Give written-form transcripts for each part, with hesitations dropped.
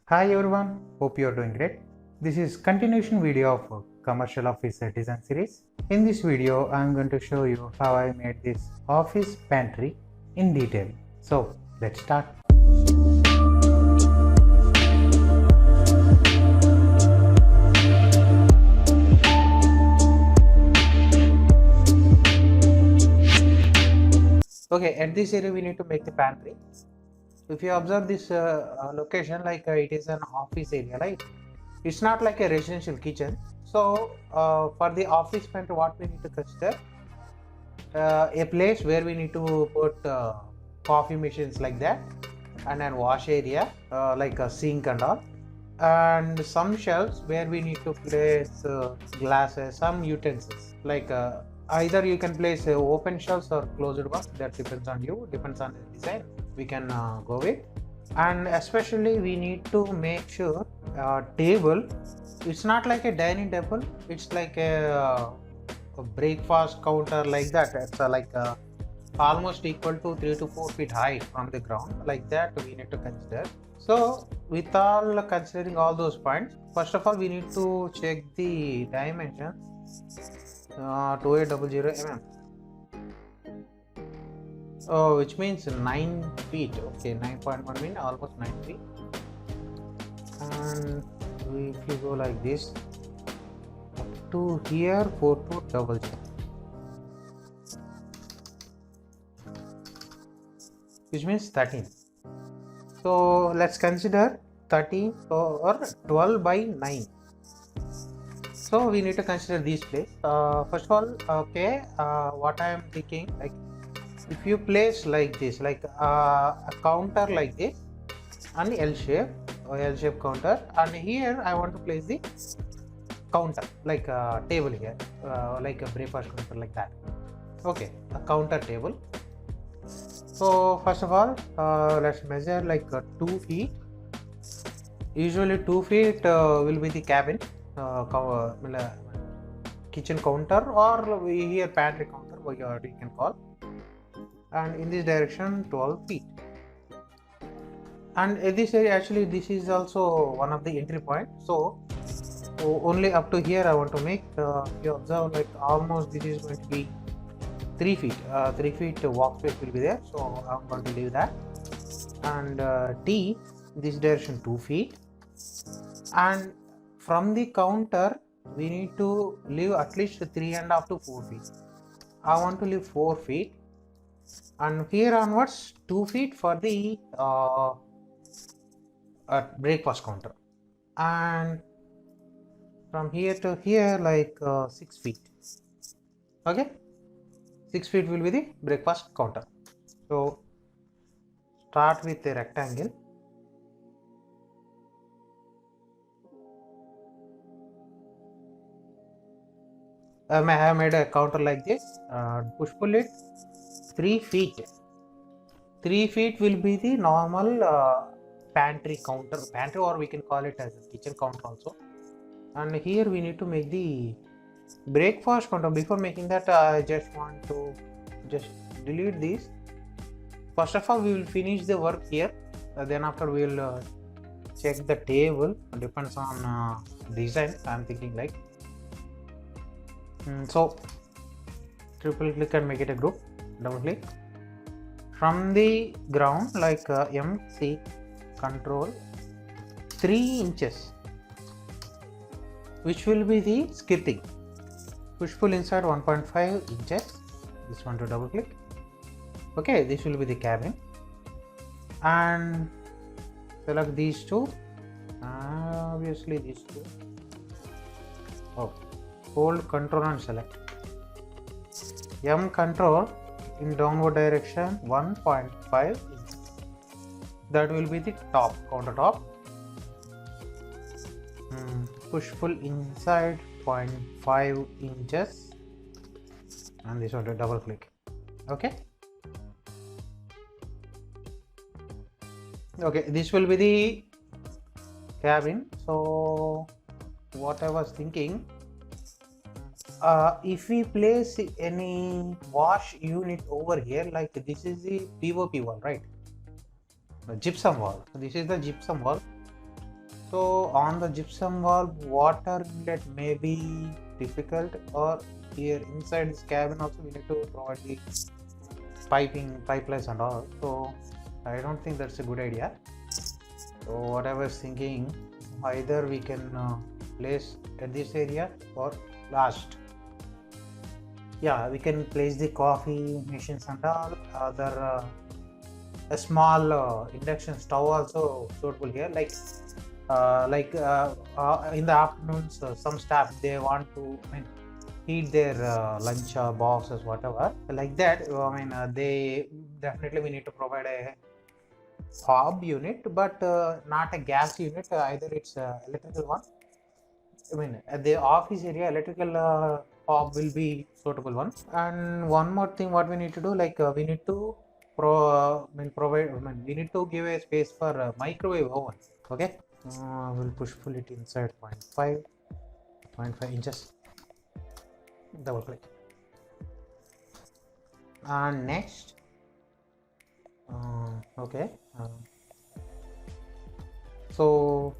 Hi everyone, hope you are doing great. This is continuation video of commercial office design series. In this video, I am going to show you how I made this office pantry in detail. So let's start. Okay, at this area we need to make the pantry. If you observe this location, it is an office area, right? It's not like a residential kitchen. So for the office pantry, what we need to consider a place where we need to put coffee machines like that, and then wash area like a sink and all, and some shelves where we need to place glasses, some utensils either you can place open shelves or closed ones. That depends on you, depends on the design we can go with. And especially we need to make sure table, it's not like a dining table, it's like a breakfast counter like that. It's almost equal to 3 to 4 feet high from the ground, like that we need to consider. So with all considering all those points, first of all we need to check the dimensions. 2800 mm, which means 9 feet. Okay, 9.1 mean almost 9 feet. And if you go like this up to here, 4200, which means 13. So let's consider 13 or 12 by 9. So we need to consider these place. First of all, okay, what I am thinking, like if you place like this, like a counter like this, an L shape counter, and here I want to place the counter like a table here, like a breakfast counter like that. Okay, a counter table. So first of all, let's measure like 2 feet. Usually 2 feet will be the cabin, kitchen counter, or here pantry counter, what you can call. And in this direction 12 feet. And this area, actually this is also one of the entry point. So only up to here I want to make. You observe, like almost this is going to be 3 feet. 3 feet walk space will be there. So I'm going to leave that. And T, this direction 2 feet. And from the counter we need to leave at least 3.5 to 4 feet. I want to leave 4 feet. And here onwards 2 feet for the breakfast counter, and from here to here like 6 feet. Okay, 6 feet will be the breakfast counter. So start with a rectangle. I have made a counter like this. Push pull it 3 feet. 3 feet will be the normal pantry counter, or we can call it as a kitchen counter also. And here we need to make the breakfast counter. Before making that, I just want to just delete this. First of all, we will finish the work here. Then after we will check the table. Depends on design. I'm thinking like. So triple click and make it a group. Double click. From the ground, like MC control 3 inches, which will be the skirting. Push pull inside 1.5 inches. This one to double click. Okay, this will be the cabin. And select these two. Obviously these two. Oh, hold control and select. M control in downward direction 1.5 inches. That will be the top, countertop. Push pull inside 0.5 inches, and this one to double click. Okay. Okay, this will be the cabin. So what I was thinking, if we place any wash unit over here, like this is the POP wall, right? The gypsum wall. This is the gypsum wall. So on the gypsum wall, water inlet may be difficult, or here inside this cabin also we need to provide the pipelines and all. So I don't think that's a good idea. So what I was thinking, either we can place at this area or last. Yeah, we can place the coffee machines and all. Other a small induction stove also suitable here, in the afternoons, some staff they want to, I mean, heat their lunch boxes, whatever like that. They definitely we need to provide a hob unit, but not a gas unit. Either it's electrical one. I mean, at the office area, electrical hob will be suitable one. And one more thing, what we need to do, we need to we need to give a space for microwave oven. Okay, we'll pull it inside 0.5 inches. Double click. And next, okay. So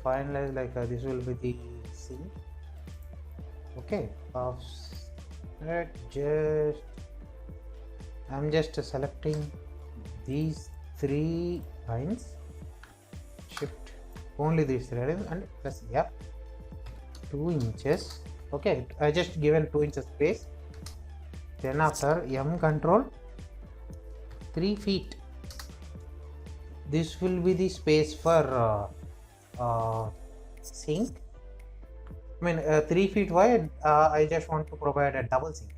finalize, this will be the sink. Okay, I'm just selecting these 3 lines, shift only these 3 lines and press 2 inches. Okay, I just given 2 inches space. Then after M control, 3 feet. This will be the space for sink. I mean 3 feet wide. I just want to provide a double sink.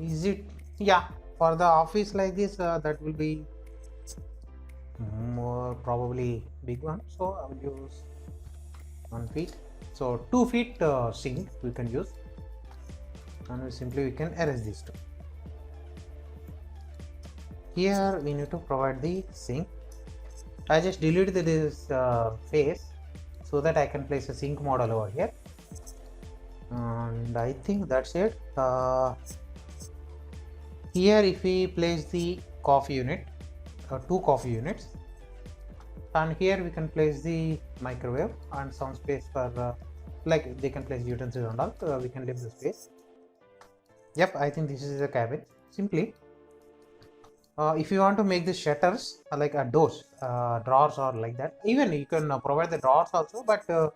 Is it? Yeah, for the office like this, that will be more probably big one. So I will use 1 feet. So 2 feet sink we can use, and we can erase these two. Here we need to provide the sink. I just deleted this face so that I can place a sink model over here, and I think that's it. Here if we place the coffee unit, 2 coffee units, and here we can place the microwave and some space for they can place utensils and all. We can leave the space. Yep, I think this is a cabin. Simply if you want to make the shutters like doors, drawers or like that, even you can provide the drawers also, but for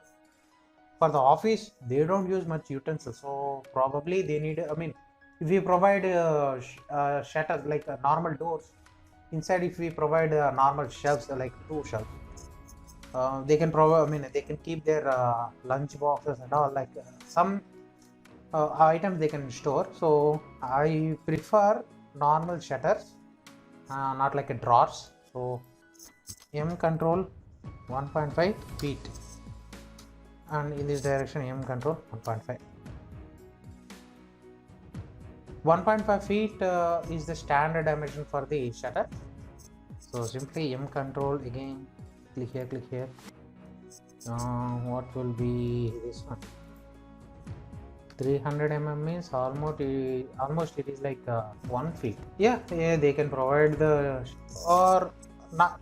the office they don't use much utensils, so probably they need, I mean, if we provide shutters like normal doors, inside if we provide normal shelves like 2 shelves, they can provide, I mean, they can keep their lunch boxes and all, some items they can store. So I prefer normal shutters, not like a drawers. So M control 1.5 feet, and in this direction M control 1.5. 1.5 feet is the standard dimension for the shutter. So simply M control again, click here. What will be this one? 300 mm means almost it is like 1 feet. Yeah, they can provide the, or not.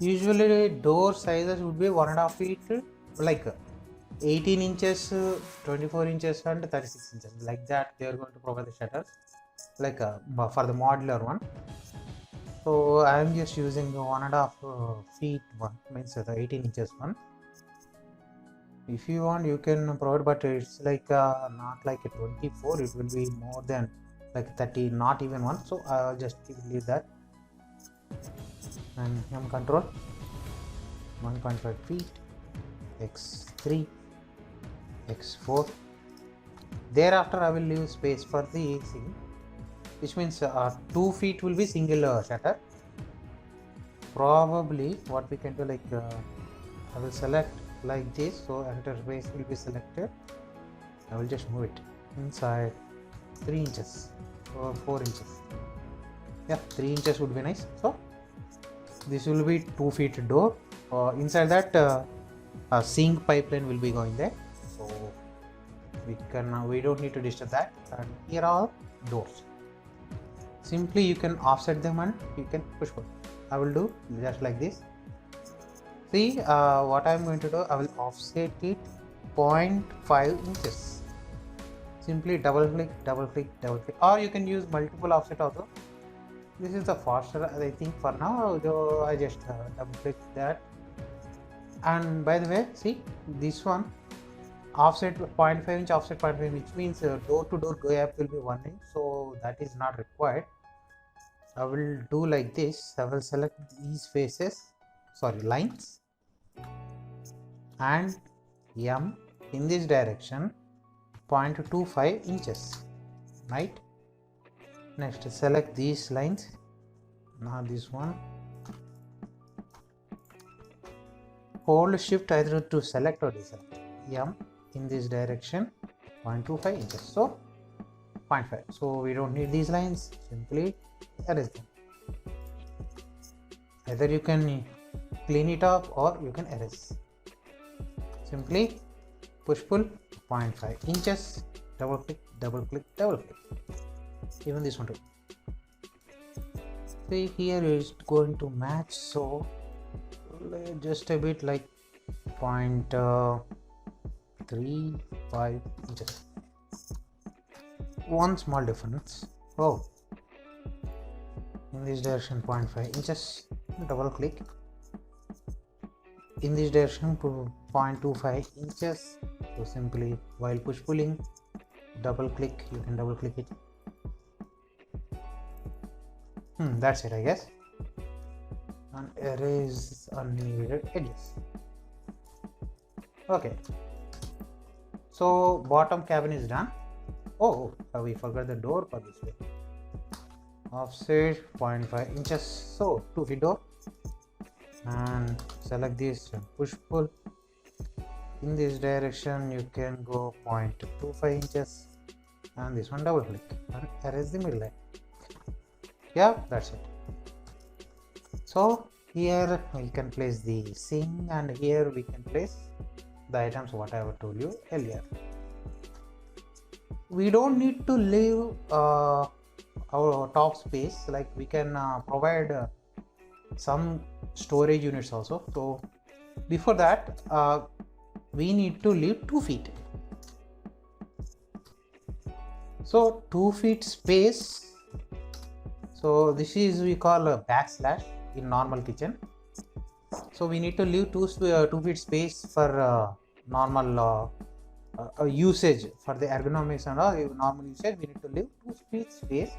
Usually door sizes would be 1.5 feet, like 18 inches, 24 inches and 36 inches, like that they are going to provide the shutters, for the modular one. So I am just using the 1.5 feet one, means the 18 inches one. If you want you can provide, but it's not like a 24, it will be more than like 30, not even 1. So I'll just leave that. And M control 1.5 feet, x3, x4. Thereafter I will leave space for the sink, which means 2 feet will be single shutter. Probably what we can do, I will select like this, so enter space will be selected. I will just move it inside 3 inches or 4 inches. Yeah, 3 inches would be nice. So this will be 2 feet door. Inside that a sink pipeline will be going there, so we don't need to disturb that. And here are doors. Simply you can offset them and you can push. I will do just like this. See what I'm going to do, I will offset it 0.5 inches. Simply double click, double click, double click, or you can use multiple offset also. This is the faster, I think, for now, though I just double click that. And by the way, see this one offset 0.5 inch, offset 0.5, which means door to door gap will be 1 inch, so that is not required. I will do like this. I will select these lines, and M in this direction 0.25 inches, right? Next, select these lines. Now this one, hold shift either to select or deselect. M in this direction 0.25 inches, so 0.5. so we don't need these lines, simply erase them. Either you can clean it up or you can erase. Simply push pull 0.5 inches, double click, double click, double click. Even this one too. See, here is going to match, so just a bit like 0.35 inches. One small difference. Oh, in this direction 0.5 inches, double click. In this direction 0.25 inches, so simply while push pulling, double click, you can double click it. That's it, I guess. And erase unneeded edges. Okay, so bottom cabin is done. Oh, we forgot the door for this way. Offset 0.5 inches, so 2 feet door, and select this and push pull. In this direction you can go 0.25 inches, and this one double click and erase the middle line. Yeah, that's it. So here we can place the sink, and here we can place the items what I have told you earlier. We don't need to leave our top space, like we can provide some storage units also. So before that we need to leave 2 feet. So 2 feet space, so this is we call a backslash in normal kitchen. So we need to leave 2 feet space for normal usage, for the ergonomics and all normal usage. We need to leave 2 feet space.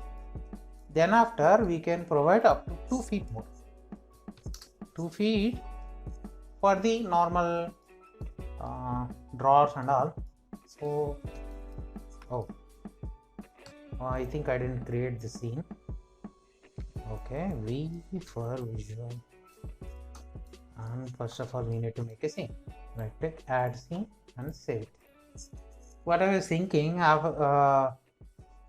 Then after we can provide up to 2 feet more, 2 feet for the normal drawers and all. So I think I didn't create the scene. Okay, V for visual, and first of all we need to make a scene. Right click, add scene, and save it. What I was thinking of,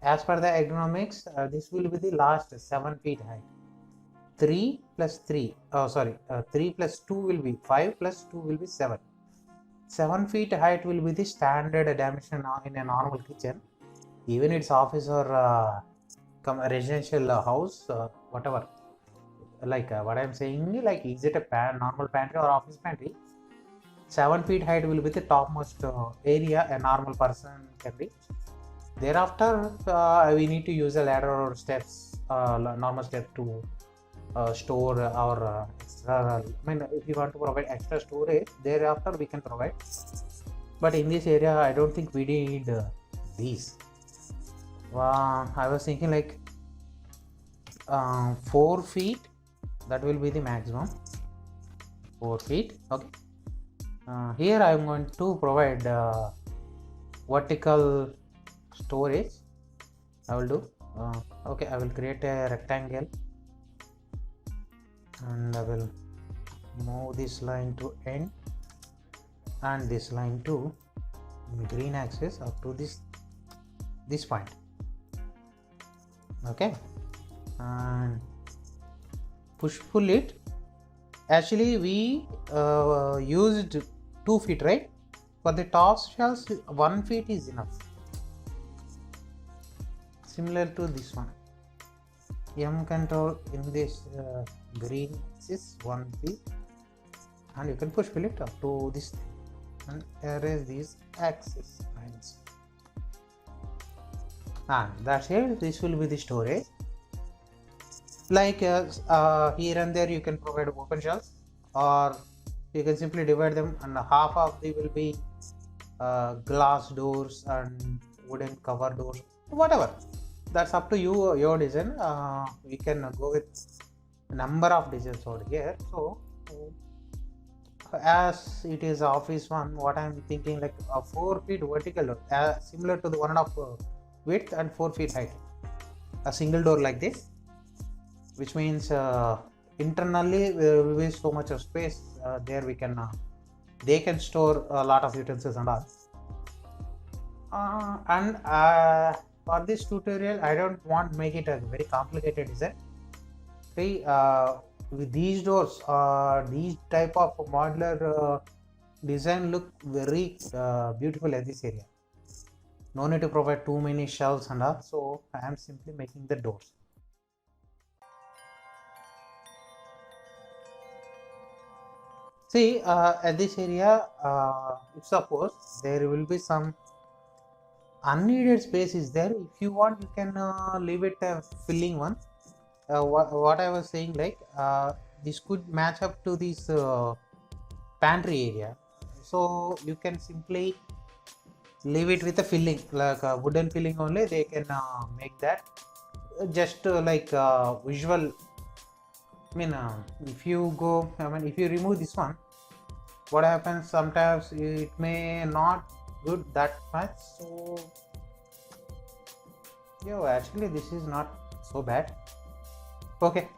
as per the ergonomics, this will be the last 7 feet height. 3 plus 3 plus 2 will be 5, plus 2 will be 7. 7 feet height will be the standard dimension in a normal kitchen, even it's office or residential house, whatever. Like what I'm saying, like is it a normal pantry or office pantry, 7 feet height will be the topmost area a normal person can reach. Thereafter we need to use a ladder or steps, normal step to store our extra. I mean, if you want to provide extra storage, thereafter we can provide. But in this area, I don't think we need these. I was thinking like 4 feet. That will be the maximum. 4 feet. Okay. Here I am going to provide vertical storage. I will do. Okay, I will create a rectangle, and I will move this line to end and this line to green axis up to this point. Okay, and push pull it. Actually we used 2 feet, right? For the top shelves 1 feet is enough, similar to this one. M control in this green axis 1 feet, and you can push pull it up to this and erase these access lines. And that's it. This will be the storage. Like here and there you can provide open shells, or you can simply divide them, and half of them will be glass doors and wooden cover doors, whatever. That's up to you, your design. We can go with number of designs over here. So as it is office one, what I'm thinking, like a 4 feet vertical door, similar to the 1.5 width and 4 feet height, a single door like this, which means internally there will be so much of space there. We can they can store a lot of utensils and all. And for this tutorial, I don't want to make it a very complicated design. See, with these doors, these type of modular design look very beautiful in this area. No need to provide too many shelves and all, so I am simply making the doors. See, at this area, if suppose there will be some unneeded space is there, if you want, you can leave it a filling one. What I was saying, like this could match up to this pantry area, so you can simply leave it with a filling, like a wooden filling only. They can make that just like visual. I mean, if you go, if you remove this one, what happens, sometimes it may not good that much. So actually this is not so bad. Okay,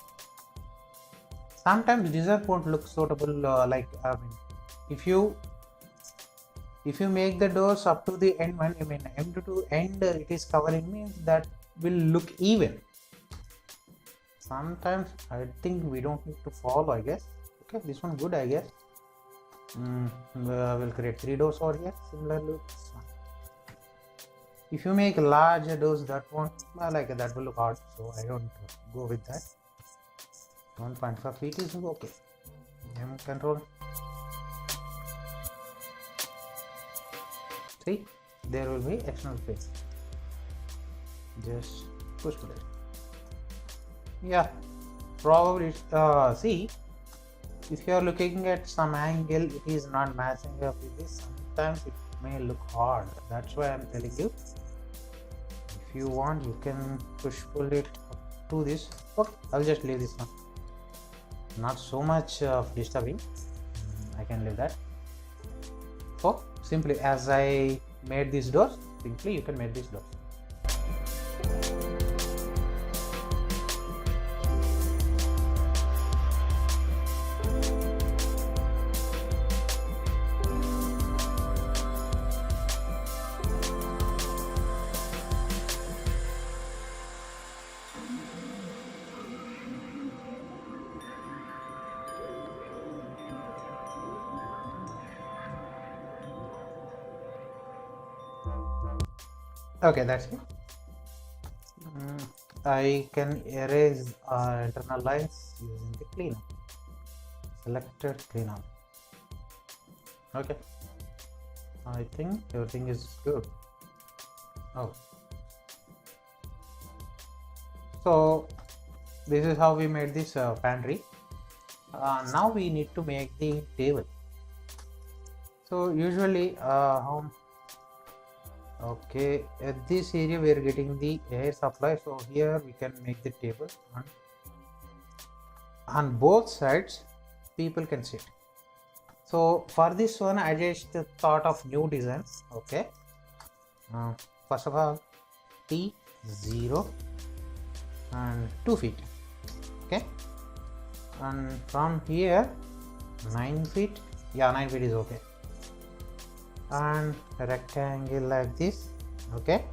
sometimes design won't look suitable, like if you make the doors up to the end one, end to end it is covering, means that will look even. Sometimes I think we don't need to follow, I guess. Okay, this one good, I guess. We'll create 3 doors over here, similarly this one. If you make larger doors, that won't that will look hard, so I don't go with that. 1.5 feet is okay. M control. See, there will be external face. Just push it. Yeah, probably. See, if you are looking at some angle, it is not matching up with this. Sometimes it may look odd. That's why I'm telling you. If you want, you can push pull it up to this. Okay, I'll just leave this one. Not so much of disturbing. I can leave that. So simply, as I made these doors, simply you can make these doors. Okay, that's it. I can erase internal lines using the cleanup. Selected cleanup. Okay, I think everything is good. Oh, so this is how we made this pantry. Now we need to make the table. So usually okay, at this area we are getting the air supply, so here we can make the table, and on both sides people can sit. So for this one, I just thought of new design. Okay, first of all, T0 and 2 feet. Okay, and from here 9 feet. Yeah, 9 feet is okay. And a rectangle like this. Okay,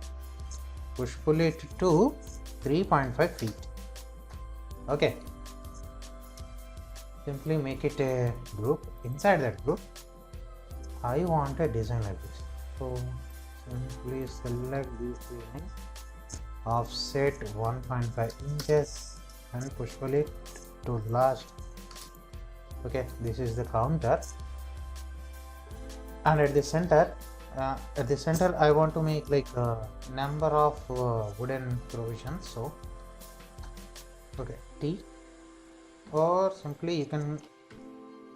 push pull it to 3.5 feet. Okay, simply make it a group. Inside that group, I want a design like this. So simply select these 3 lines, offset 1.5 inches and push pull it to last Okay, this is the counter, and at the center, I want to make like a number of wooden provisions. So okay, T, or simply you can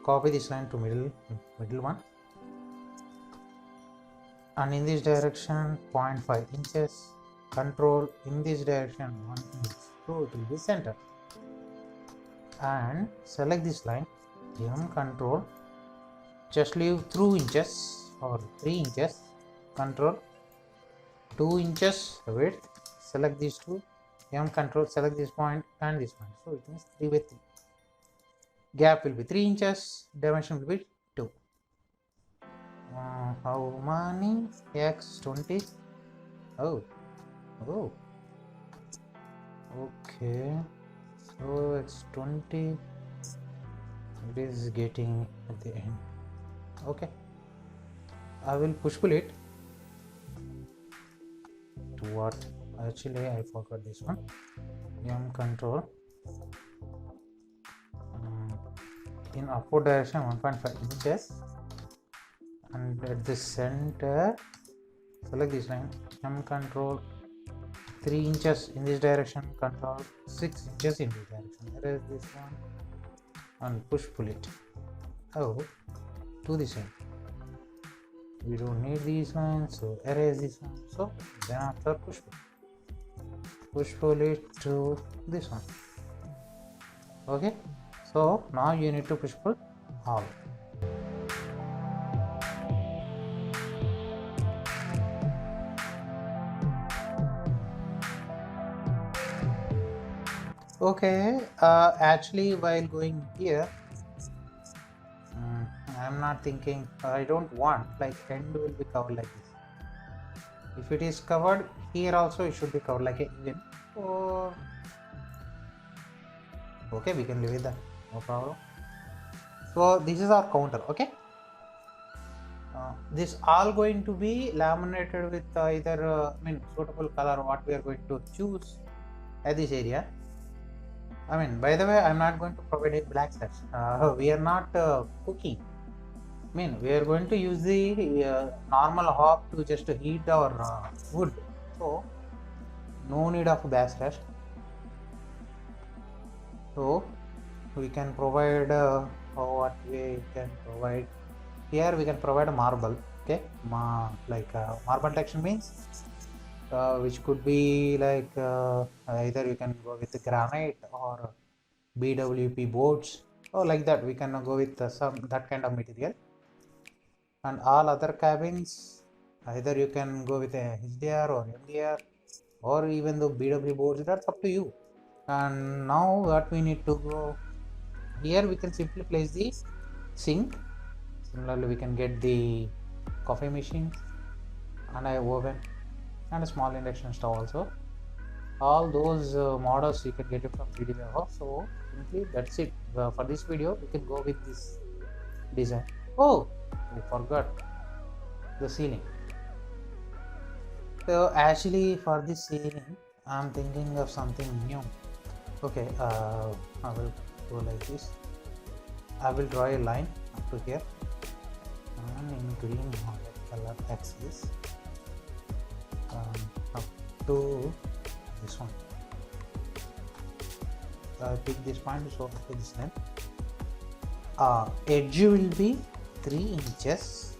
copy this line to middle one, and in this direction 0.5 inches, control in this direction 1 inch, so it will be center, and select this line, M control, just leave 2 inches or 3 inches, control 2 inches width, select these two, M control, select this point and this point, so it means 3 by 3, gap will be 3 inches, dimension will be 2. How many? X 20. Oh, okay, so it's 20, it is getting at the end. Okay, I will push pull it to what? Actually I forgot this one. M control, in upward direction 1.5 inches, and at the center select this line, M control 3 inches in this direction, control 6 inches in this direction, erase this one and push pull it. Oh, to this end we don't need these lines, so erase this one. So then after push pull it to this one. Okay, so now you need to push pull all. Okay, actually while going here, I'm not thinking, I don't want like end will be covered like this. If it is covered here also, it should be covered like a engine. Or okay, we can leave it there, no problem. So this is our counter. Okay, this all going to be laminated with either suitable color what we are going to choose at this area. I mean, by the way, I'm not going to provide a black steps. We are not cooking. I mean, we are going to use the normal hob to just heat our wood. So, no need of backsplash. So, we can provide what we can provide. Here we can provide a marble. Okay, marble texture means which could be like either you can go with the granite or BWP boards, or like that we can go with some that kind of material. And all other cabins, either you can go with a HDR or MDR or even the BW boards, that's up to you. And now what we need to go here, we can simply place the sink. Similarly we can get the coffee machine and a oven and a small induction stove also. All those models you can get it from GDWare. So simply that's it. For this video we can go with this design. Oh, we forgot the ceiling. So actually for this ceiling I'm thinking of something new. Okay, I will go like this. I will draw a line up to here and in green color axis up to this one. I pick this point, so this line. Edge will be 3 inches.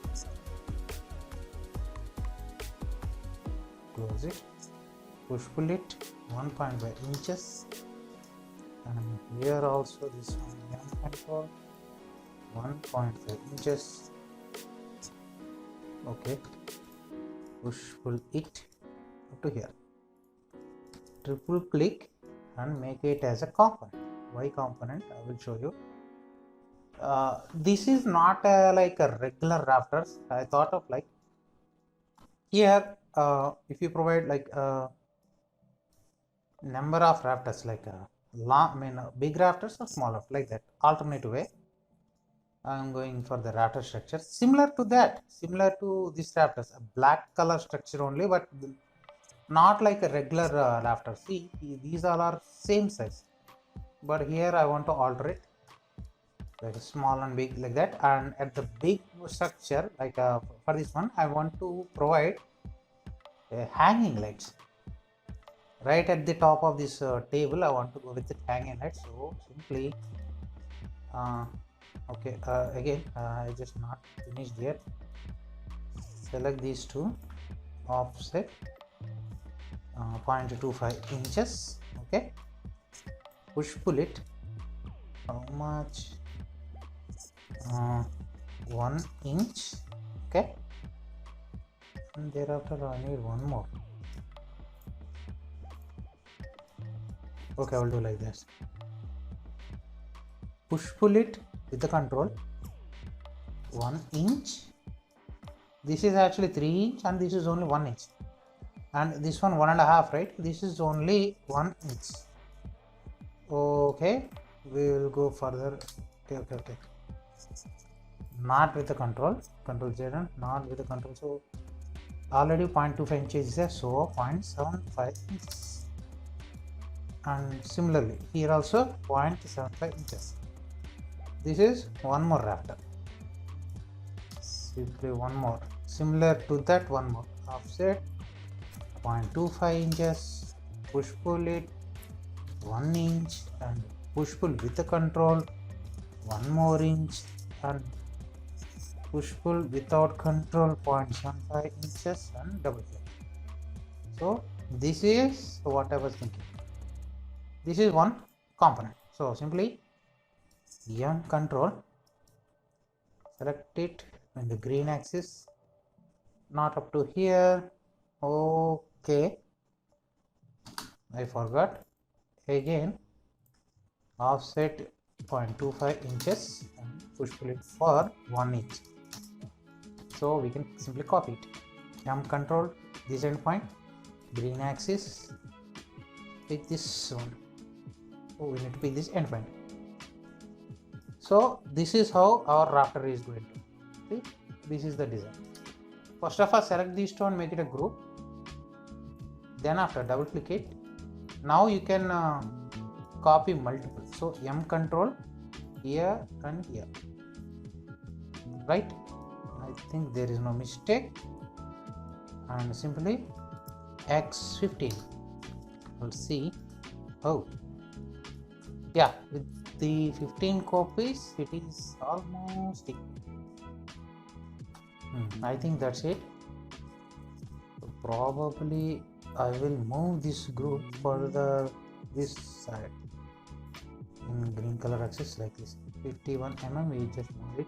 Close it. Push pull it 1.5 inches. And here also this one 1.5 inches. Okay. Push pull it up to here. Triple click and make it as a component. Y component, I will show you. This is not like a regular rafters. I thought of like here if you provide like number of rafters, like big rafters or smaller, like that alternative way. I'm going for the rafter structure similar to that, similar to this rafters, a black color structure only, but not like a regular rafter. See, these all are same size, but here I want to alter it. like small and big like that. And at the big structure, like for this one, I want to provide hanging lights right at the top of this table. I want to go with the hanging lights. So simply okay, again I just not finished yet. Select these two, offset 0.25 inches. Okay, push pull it. How much? 1 inch. Okay, and thereafter I need one more. Okay, I will do like this. Push pull it with the control 1 inch. This is actually 3 inch and this is only 1 inch, and this one 1.5, right? This is only 1 inch. Okay, we will go further. Okay. Not with the control Z, not with the control. So already 0.25 inches is there, so 0.75 inches. And similarly here also 0.75 inches. This is one more rafter. Simply one more. Similar to that, one more. Offset 0.25 inches. Push pull it 1 inch, and push pull with the control 1 more inch, and push pull without control 0.75 inches, and double click. So this is what I was thinking. This is one component. So simply M control, select it in the green axis, not up to here. Okay, I forgot. Again, offset 0.25 inches and push pull it for 1 inch. So we can simply copy it. M control, this endpoint, green axis, pick this one. Oh, we need to pick this endpoint. So this is how our rafter is going to. See, this is the design. First of all, select these two and make it a group. Then after, double click it. Now you can copy multiple. So M control here and here. Right? I think there is no mistake. And simply X15. We'll see. Oh, yeah, with the 15 copies, it is almost equal. I think that's it. So probably I will move this group further this side in green color axis like this. 51 mm, we just move it.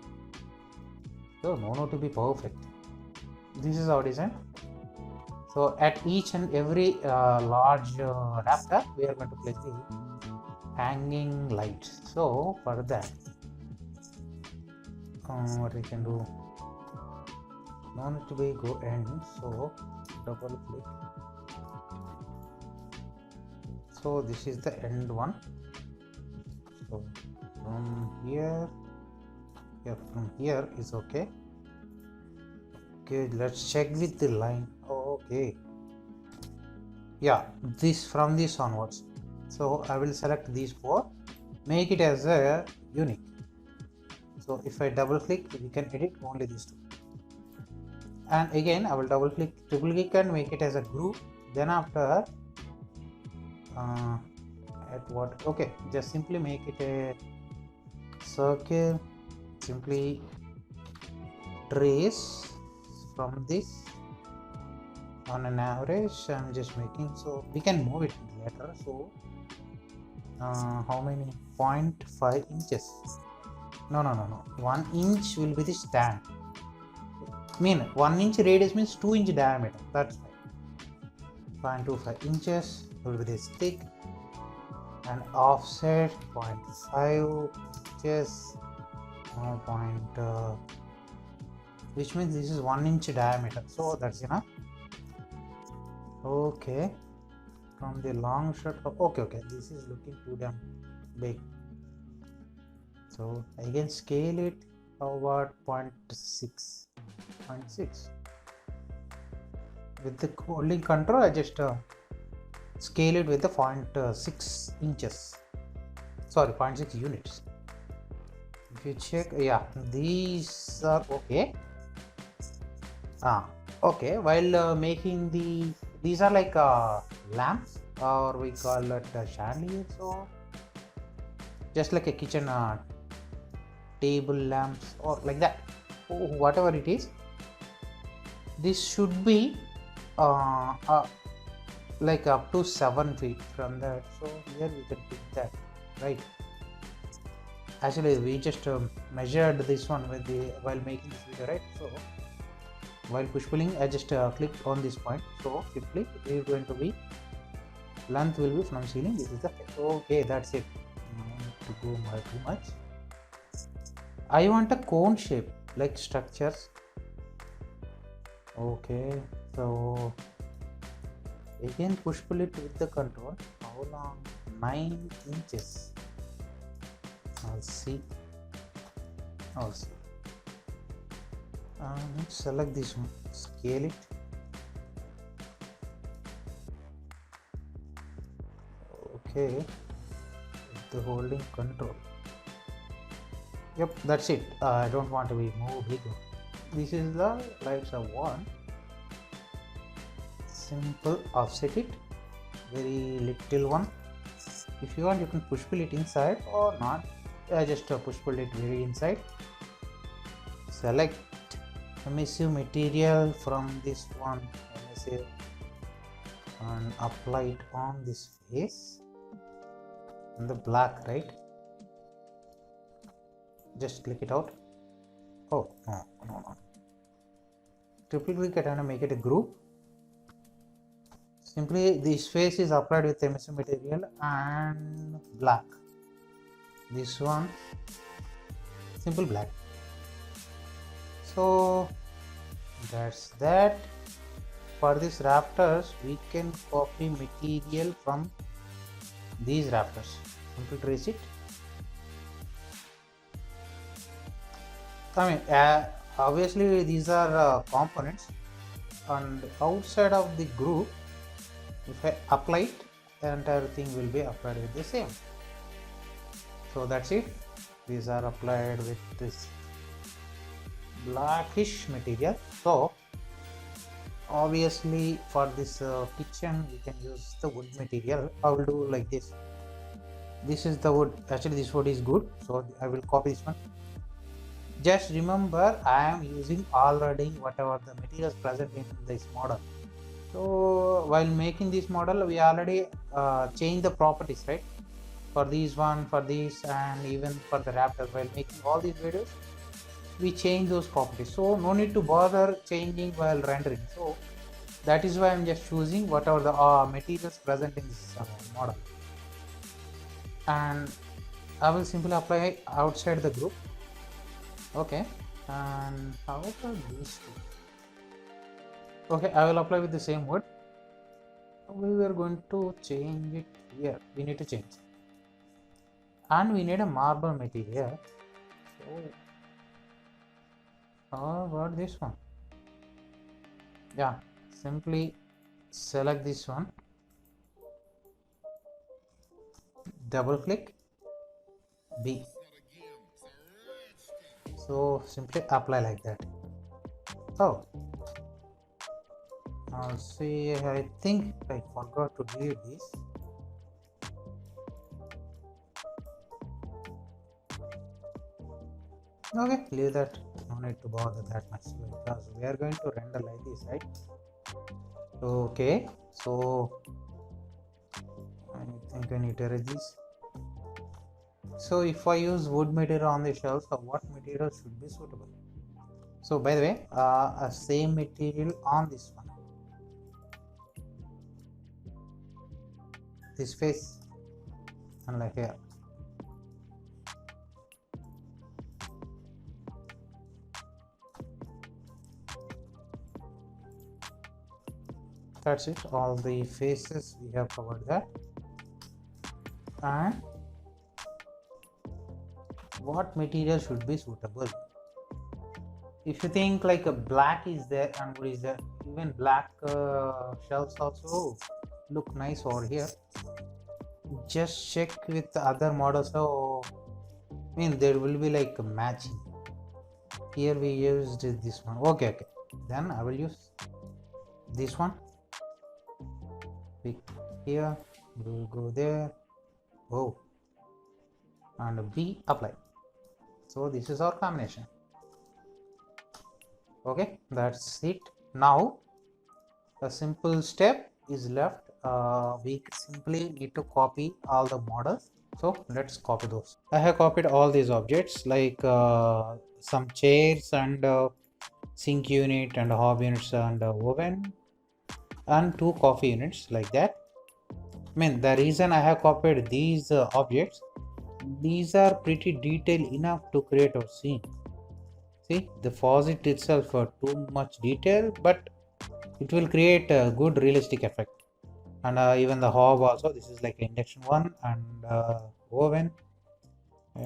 So no to be perfect. This is our design. So at each and every large rafter, we are going to place the hanging lights. So for that, what we can do, no need to be go end, so double click. So this is the end one. So from here, from here is okay. Okay, let's check with the line. Okay, yeah, this from this onwards. So I will select these four, make it as a unique. So if I double click, we can edit only these two. And again, I will double click, triple click, and make it as a group. Then after, at what? Okay, just simply make it a circle. Simply trace from this on an average. I'm just making, so we can move it later. So how many? 0.5 inches. No. 1 inch will be the stand. Mean 1 inch radius means 2 inch diameter. That's fine. 0.25 inches will be the stick, and offset 0.5 inches. Which means this is 1 inch diameter. So that's enough. Okay. From the long shot, okay, this is looking too damn big. So again, scale it. How about 0.6? With the holding control, I just scale it with the 0.6 inches. Sorry, 0.6 units. if you check, yeah, these are okay. Okay, while making these are like lamps, or we call it chandeliers, or just like a kitchen table lamps, or like that. Whatever it is, this should be like up to 7 feet from that. So here we can pick that, right? Actually, we just measured this one with the while making this video, right? So while push pulling, I just clicked on this point. So simply it is going to be length will be from ceiling. This is the height. Okay, that's it. To go too much. I want a cone shape like structures. Okay, so again push pull it with the control. How long? 9 inches. I'll see. Let's select this one, scale it. Okay, with the holding control. Yep, that's it. I don't want to be more bigger. This is the lights of one. Simple, offset it. Very little one. If you want, you can push pull it inside or not. I just push pull it very inside. Select emissive material from this one, emissive, and apply it on this face, on the black, right? Just click it out. Oh, no. Triple click it and make it a group. Simply this face is applied with emissive material and black. This one, simple black. So that's that. For these rafters, we can copy material from these rafters. Simply trace it. I mean, obviously these are components, and outside of the group, if I apply it, the entire thing will be applied with the same. So that's it. These are applied with this blackish material. So obviously for this kitchen we can use the wood material. I will do like this. This is the wood. Actually this wood is good, so I will copy this one. Just remember, I am using already whatever the materials present in this model. So while making this model, we already changed the properties, right? For these one, for these, and even for the raptor. While making all these videos, we change those properties. So no need to bother changing while rendering. So that is why I'm just choosing whatever the materials present in this model, and I will simply apply outside the group. Okay, and how about these two? Okay, I will apply with the same wood. We are going to change it here. We need to change, and we need a marble material. So how about this one? Yeah, simply select this one, double click B. So simply apply like that. Oh, I'll see. I think I forgot to delete this. Okay, leave that. No need to bother that much because we are going to render like this, right? Okay, so I think I need to erase this. So if I use wood material on the shelves, what material should be suitable? So by the way, a same material on this one, this face, and like here. That's it. All the faces we have covered that. And what material should be suitable? If you think like a black is there and what is there, even black shelves also look nice over here. Just check with the other models. So I mean there will be like a matching. Here we used this one. Okay, then I will use this one. Pick here, we will go there. Oh, and B apply. So this is our combination. Okay, that's it. Now a simple step is left. We simply need to copy all the models. So let's copy those. I have copied all these objects like some chairs and sink unit and hob units and oven and 2 coffee units like that. I mean the reason I have copied these objects, these are pretty detailed enough to create our scene. See, the faucet itself for too much detail, but it will create a good realistic effect. And even the hob also, this is like induction one and oven.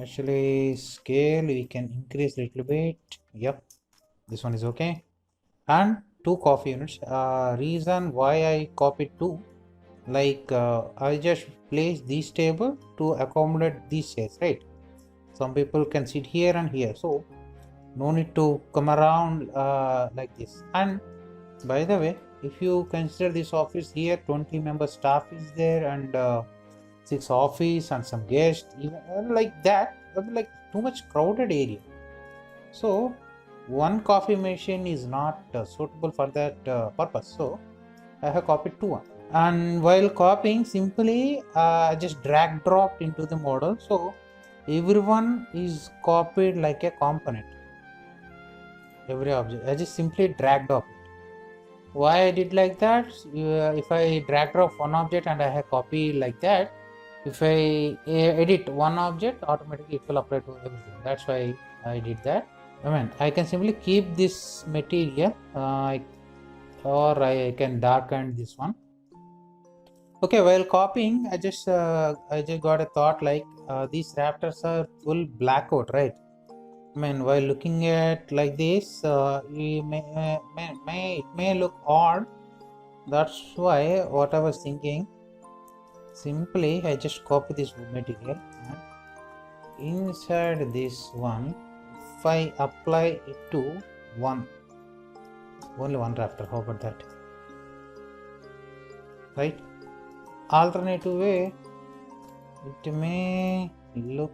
Actually scale we can increase a little bit. Yep, this one is okay. And 2 coffee units. Reason why I copied 2, like I just place this table to accommodate these chairs, right? Some people can sit here and here, so no need to come around like this. And by the way, if you consider this office here, 20-member staff is there and 6 office and some guests, even like that, like too much crowded area. So one coffee machine is not suitable for that purpose. So I have copied 2. And while copying, simply just drag dropped into the model. So everyone is copied like a component. Every object I just simply dragged off it. Why I did like that? If I drag drop one object and I have copy like that, if I edit one object, automatically it will apply to everything. That's why I did that. I mean I can simply keep this material or I can darken this one. Okay, while copying, I just got a thought like these rafters are full blackout, right? I mean, while looking at like this, it may look odd. That's why what I was thinking. Simply, I just copy this material and inside this one, if I apply it to only one rafter. How about that? Right? Alternative way, it may look.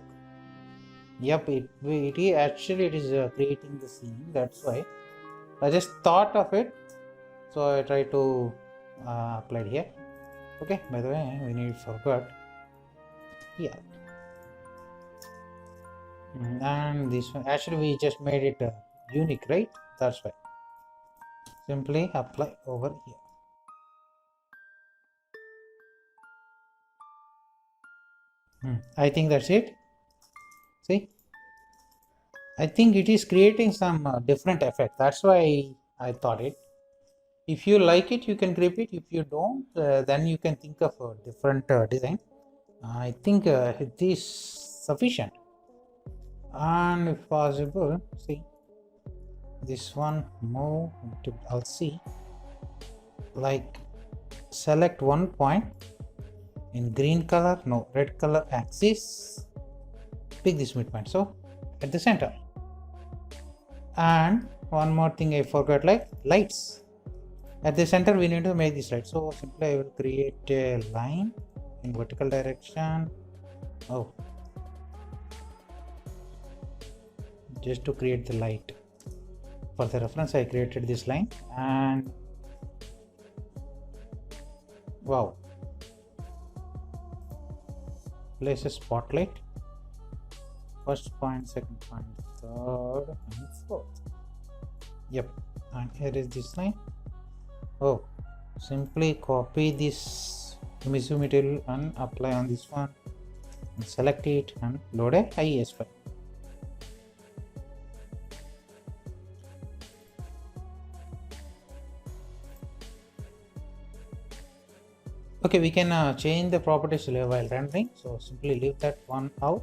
Yep, it is creating the scene. That's why I just thought of it, so I try to apply it here. Okay, by the way, we need forgot. Yeah, and this one actually we just made it unique, right? That's why. Simply apply over here. I think that's it. See, I think it is creating some different effect. That's why I thought it. If you like it, you can grip it. If you don't, then you can think of a different design. I think it is sufficient. And if possible, see this one move to I'll see, like select one point in green color, no red color axis, pick this midpoint. So at the center. And one more thing I forgot, like lights. At the center we need to make this light. So simply I will create a line in vertical direction. Oh, just to create the light. For the reference I created this line and wow, place a spotlight. First point, second point, third and fourth. Yep, and here is this line. Oh, simply copy this emissive material and apply on this one and select it and load a IES file. Okay, we can change the properties while rendering, so simply leave that one out.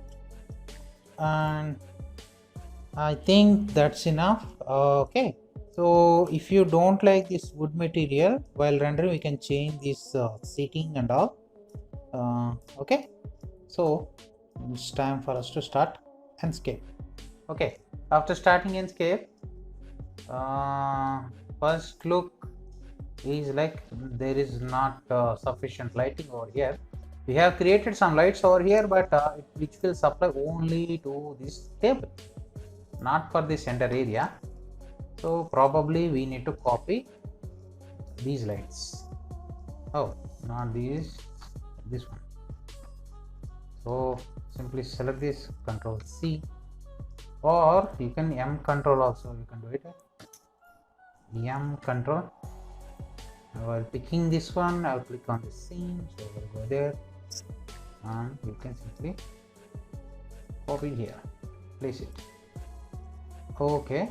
And I think that's enough. Okay, so if you don't like this wood material while rendering, we can change this seating and all. Okay, so it's time for us to start Enscape. Okay, after starting Enscape, first look is like there is not sufficient lighting over here. We have created some lights over here, but which will supply only to this table, not for this entire area. So probably we need to copy these lights. Oh, not these, this one. So simply select this, Control C, or you can M control also, you can do it. M control. While picking this one, I'll click on the scene, so we'll go there, and you can simply copy it here, place it. Okay,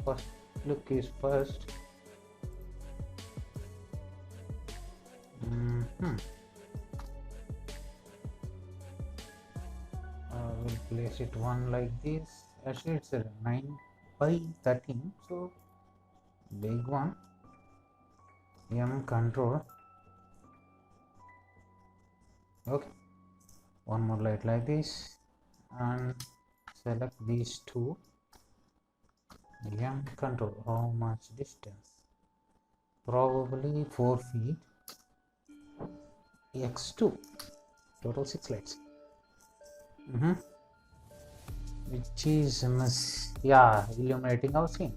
first look is first. I will place it one like this. Actually, it's a 9 by 13, so big one. M control. Okay, one more light like this, and select these two. M control. How much distance? Probably 4 feet. X2. Total 6 lights. Which is illuminating our scene.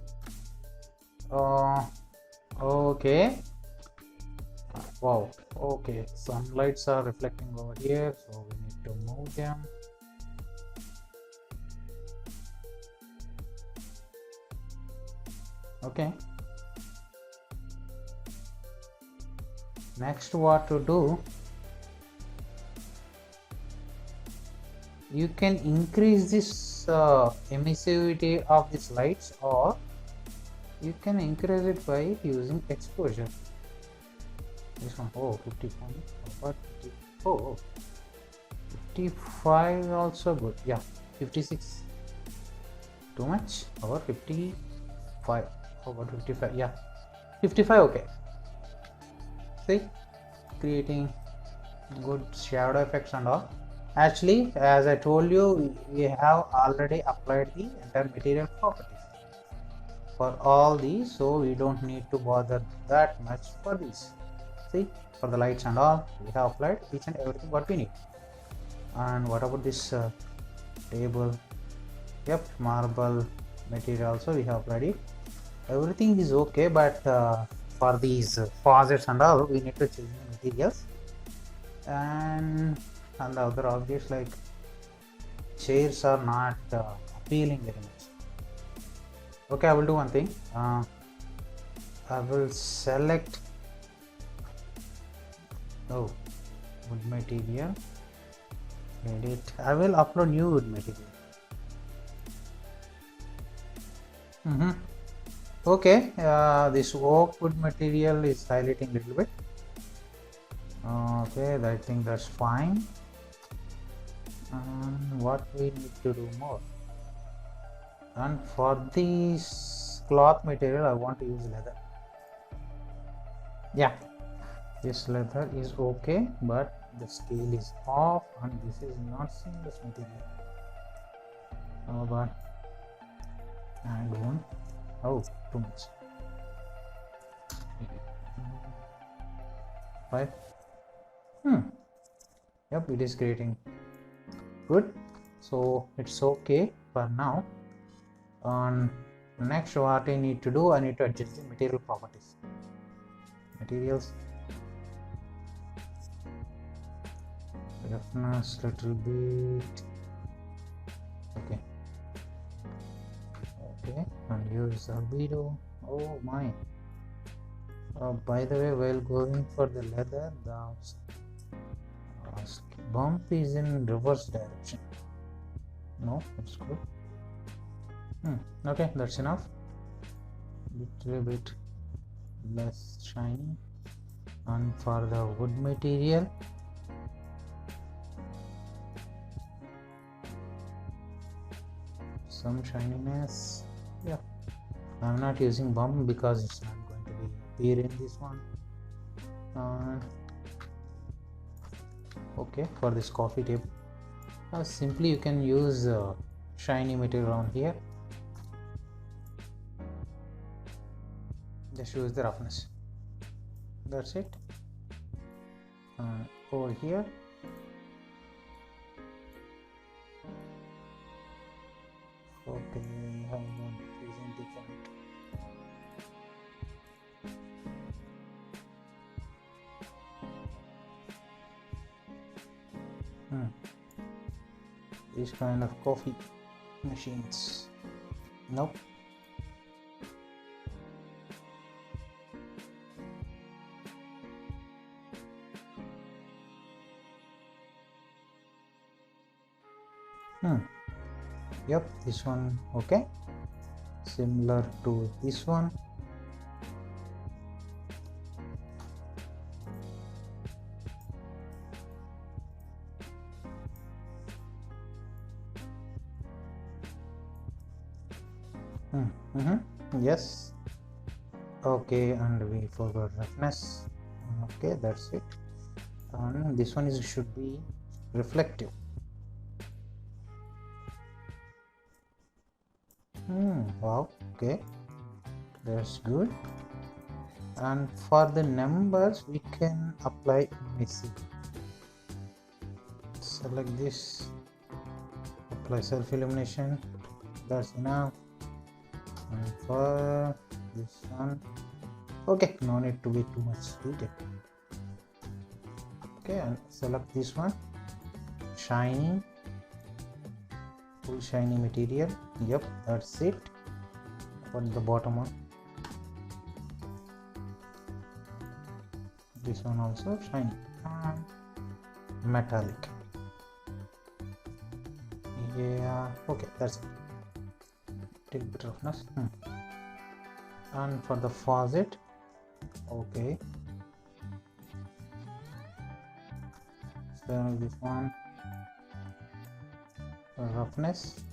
Okay. Wow. Okay, some lights are reflecting over here, so we need to move them. Okay. Next, what to do? You can increase this emissivity of these lights, or you can increase it by using exposure. This one, 55. What? 55 also good. Yeah, 56. Too much? Or 55? How about 55? Yeah, 55. Okay. See, creating good shadow effects and all. Actually, as I told you, we have already applied the entire material properties for all these, so we don't need to bother that much for these. See, for the lights and all, we have applied each and everything what we need. And what about this table? Yep, marble material also we have applied it. Everything is okay, but for these faucets and all, we need to change the materials. And the other objects like chairs are not appealing very much. Okay, I will do one thing. I will select wood material, edit. I will upload new wood material. Okay, this oak wood material is highlighting a little bit. Okay, I think that's fine. And what we need to do more? And for this cloth material, I want to use leather. Yeah, this leather is okay, but the scale is off, and this is not seamless material. But add one. Too much. 5. Yep, it is creating good, so it's okay for now. And next, what I need to do, I need to adjust the material properties. Materials, roughness little bit. Okay, and use albedo. Oh my. By the way, while going for the leather, the bump is in reverse direction. No, it's good. Okay, that's enough. Little bit less shiny. And for the wood material, some shininess. Yeah, I'm not using bump because it's not going to be appear in this one. Okay, for this coffee table, simply you can use shiny material on here. Just use the roughness. That's it. Over here, okay, I want using different. These kind of coffee machines. Nope. Yep, this one okay, similar to this one. Yes, okay, and we forgot roughness. Okay, that's it. And this one should be reflective. Wow, okay, that's good. And for the numbers we can apply missing. Select this, apply self illumination, that's enough. And for this one, okay, no need to be too much detail. Okay, and select this one, shiny, full shiny material. Yep, that's it. Put the bottom one, this one also shiny and metallic. Yeah, okay, that's it. Take bit roughness. And for the faucet, okay, so this one, roughness,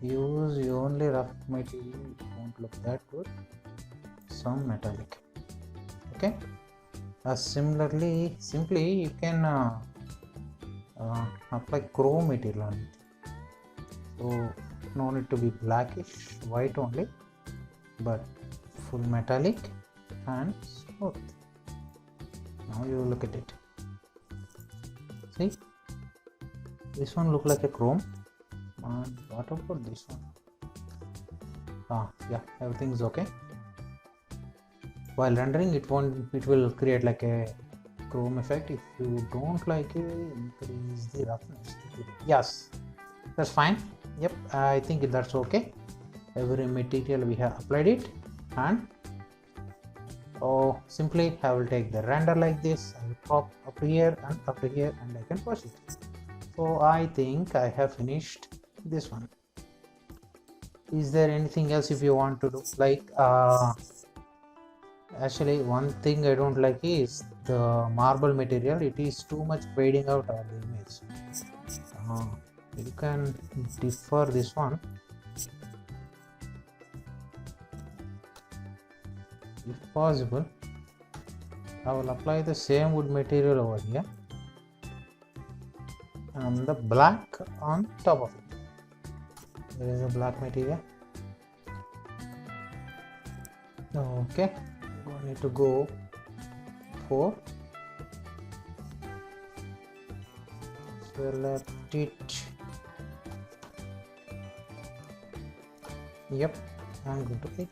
use only rough material, it won't look that good, some metallic. Okay, similarly, simply you can apply chrome material on it, so no need to be blackish, white only, but full metallic and smooth. Now you look at it, see, this one look like a chrome. And what about this one? Yeah, everything is okay. While rendering, it will create like a chrome effect. If you don't like it, increase the roughness. Yes, that's fine. Yep, I think that's okay. Every material we have applied it, and simply I will take the render like this. I will crop up to here and up to here, and I can push it. So I think I have finished this one. Is there anything else if you want to do? Like actually, one thing I don't like is the marble material. It is too much fading out of the image. You can defer this one if possible. I will apply the same wood material over here and the black on top of it. There is a black material. Okay, we need to go for select it. Yep, I'm going to click.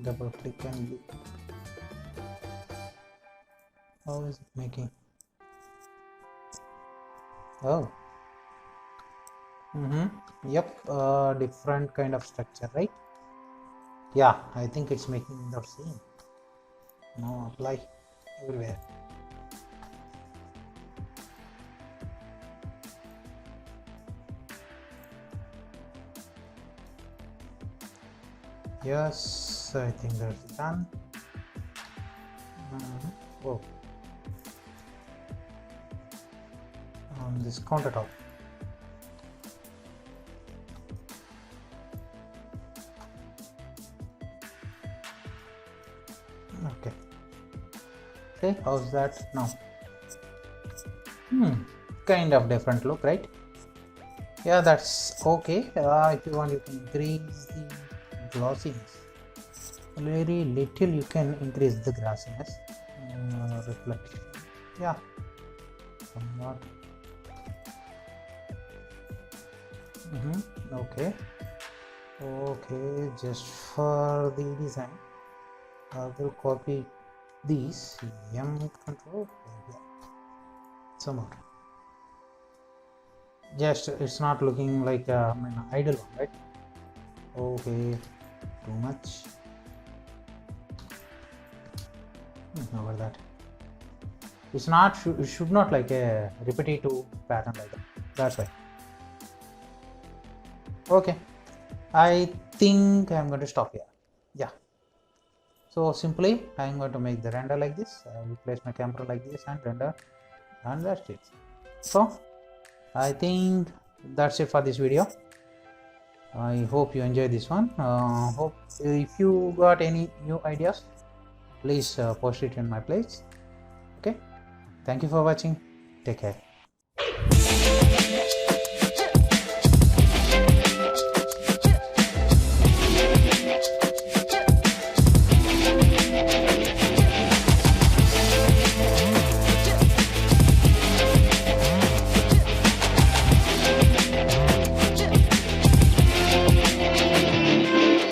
Double click and how is it making? Oh, yep, different kind of structure, right? Yeah, I think it's making the same. Now apply everywhere. Yes, I think that's done. Oh, on this countertop. Okay, Okay, how's that now? Kind of different look, right? Yeah, that's okay. If you want, you can increase the glossiness. Very little you can increase the glossiness. Reflection. Yeah, somewhat. Okay. Okay, just for the design, I will copy these M control. Yeah, some more. Just it's not looking like an idle one, right? Okay, too much. Over that. It's not. It should not like a repetitive pattern like that. That's why. Okay, I think I'm going to stop here. Yeah. So simply, I'm going to make the render like this. I will place my camera like this and render, and that's it. So I think that's it for this video. I hope you enjoyed this one. Hope if you got any new ideas, please post it in my place. Okay. Thank you for watching. Take care.